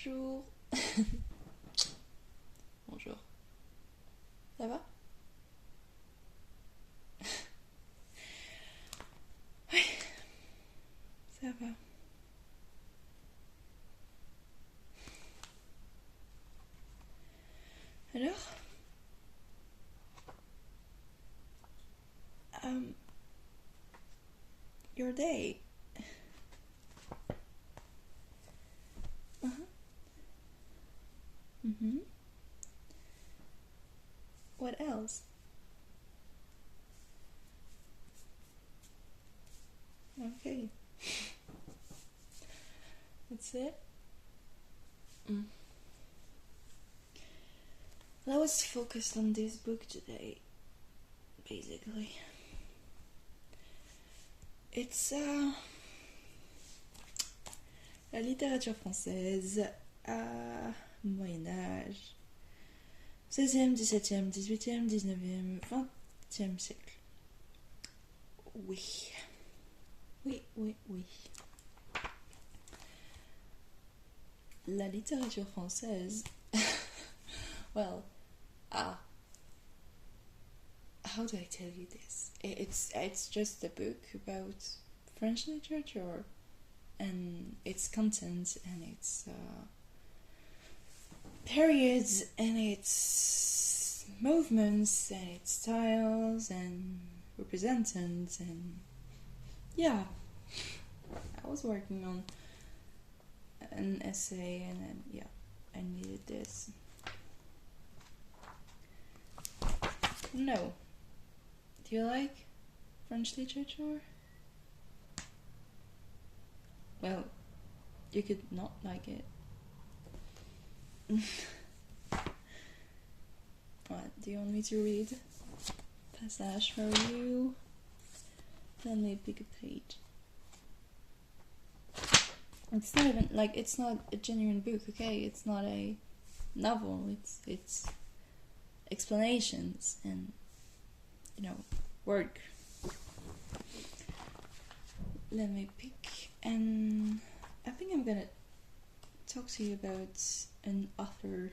Bonjour. Bonjour. Ça va? Oui, ça va. Alors? Your day. Mm-hmm. What else? Okay. That's it? Well, I was focused on this book today, basically. It's la littérature française à Moyen-Âge, 16e, 17e, 18e, 19e, 20e siècle. Oui. Oui. La littérature française. Well, how do I tell you this? It's just a book about French literature and its content and its periods and its movements and its styles and representatives and yeah. I was working on an essay and then yeah, I needed this. No. Do you like French literature? Well, you could not like it. What, do you want me to read passage for you? Let me pick a page. It's not even, like, it's not a genuine book, okay? It's not a novel, it's explanations and, work. Let me pick, and I think I'm gonna talk to you about an author.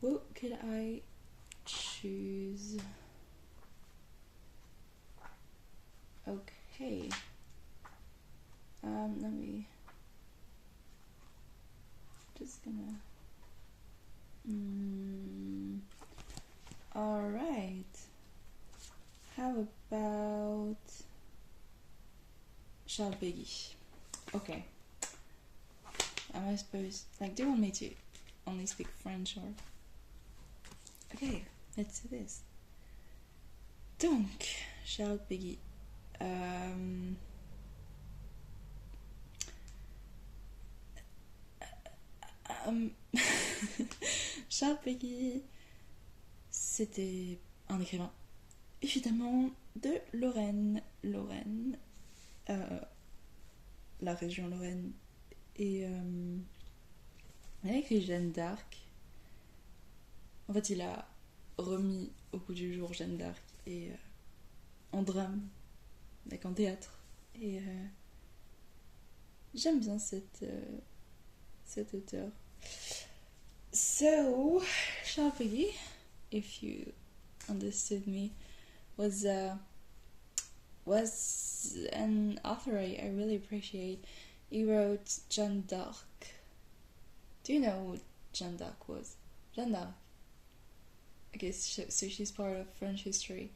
What could I choose? Okay. Let me just gonna alright. How about Charles Péguy? Okay. Am I supposed, do you want me to only speak French or? Okay, let's do this. Donc, Charles Péguy. Charles Péguy, c'était un écrivain, évidemment, de Lorraine, la région Lorraine, et il a écrit Jeanne d'Arc. En fait, il a remis au goût du jour Jeanne d'Arc et en drame, en théâtre, et j'aime bien cet auteur. So, Charles Péguy, if you understood me, was an author I really appreciate. He wrote Jeanne d'Arc. Do you know who Jeanne d'Arc was? Jeanne d'Arc. Okay, so she's part of French history.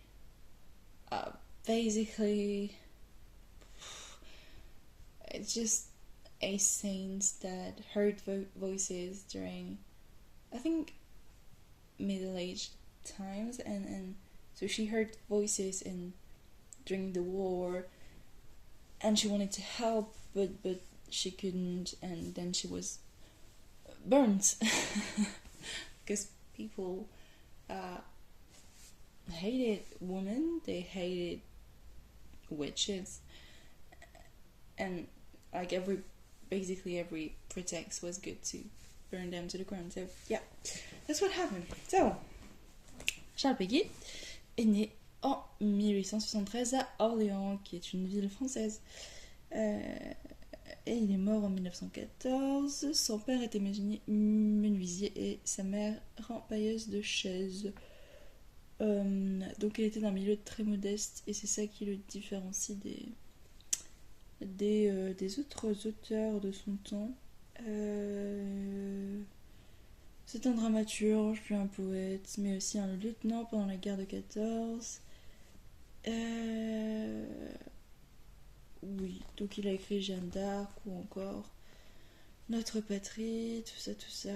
Basically, it's just a saint that heard voices during, I think, middle-aged times, and so she heard voices during the war, and she wanted to help, but she couldn't, and then she was burnt because people hated women, they hated witches, and basically every pretext was good to burn them to the ground. So yeah, that's what happened. So Charles Péguy est né en 1873 à Orléans, qui est une ville française. Et il est mort en 1914. Son père était menuisier et sa mère rempailleuse de chaises. Donc il était d'un milieu très modeste et c'est ça qui le différencie des autres auteurs de son temps. C'est un dramaturge, puis un poète, mais aussi un lieutenant pendant la guerre de 14. Oui, donc il a écrit Jeanne d'Arc ou encore Notre patrie, tout ça, tout ça.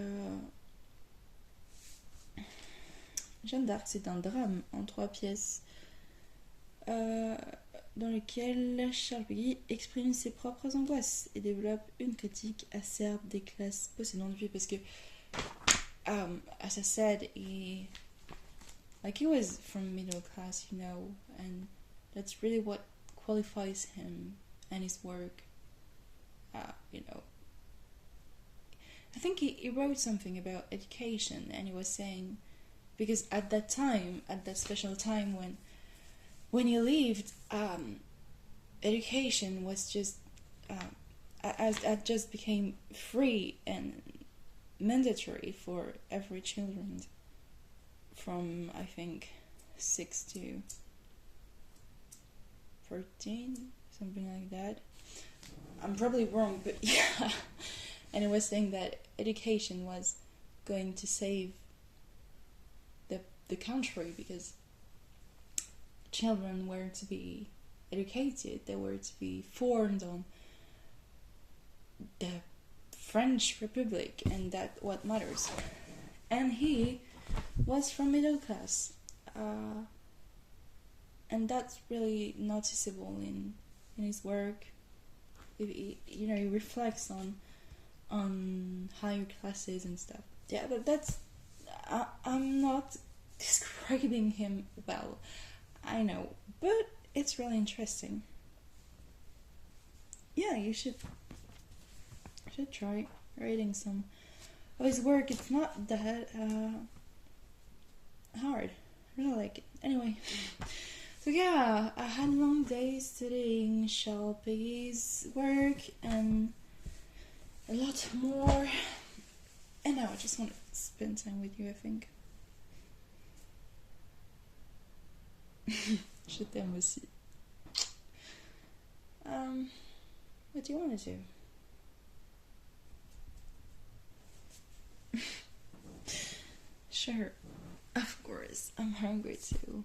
Jeanne d'Arc, c'est un drame en 3 pièces dans lequel Charles Péguy exprime ses propres angoisses et développe une critique acerbe des classes possédantes, parce que, as I said, he was from middle class, and that's really what qualifies him and his work. I think he wrote something about education, and he was saying, because at that time, at that special time when he lived, education was just just became free and mandatory for every children from, I think, 6 to 13, something like that. I'm probably wrong, but yeah. And it was saying that education was going to save the country, because children were to be educated, they were to be formed on the French Republic, and that what matters. And he was from middle class, and that's really noticeable in his work. He reflects on higher classes and stuff. Yeah, but that's I'm not describing him well, I know, but it's really interesting. Yeah, you should try reading some of his work. It's not that hard. I really like it. Anyway, so yeah, I had long days studying Charles Péguy's work and a lot more, and now I just want to spend time with you, I think. Je t'aime aussi. What do you want to do? Sure, of course, I'm hungry too.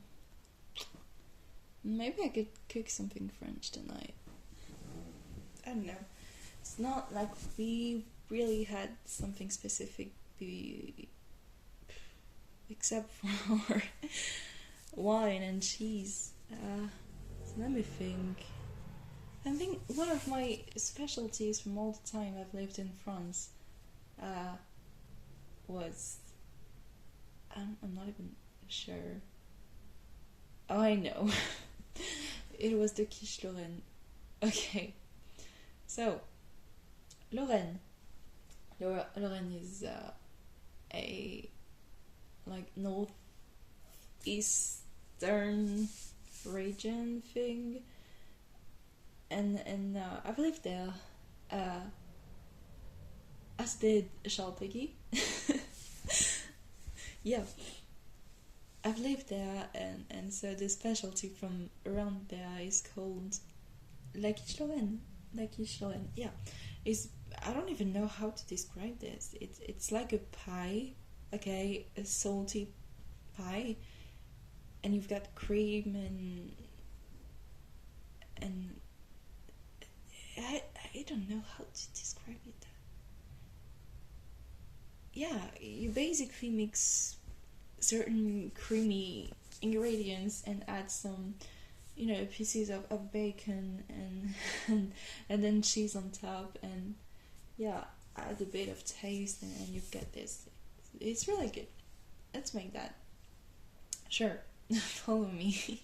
Maybe I could cook something French tonight. I don't know. It's not like we really had something specific except for wine and cheese. So let me think. I think one of my specialties from all the time I've lived in France was... I'm not even sure. Oh, I know. It was the quiche Lorraine. Okay. So, Lorraine. Lorraine is a northeastern region thing, and I've lived there, as did Charles Péguy. Yeah, I've lived there, and so the specialty from around there is called La quiche Lorraine. La quiche Lorraine, yeah. I don't even know how to describe this. It's like a pie, okay, a salty pie, and you've got cream and I don't know how to describe it. Yeah, you basically mix certain creamy ingredients and add some, pieces of bacon and then cheese on top, and yeah, add a bit of taste, and you get this. It's really good. Let's make that. Sure, follow me.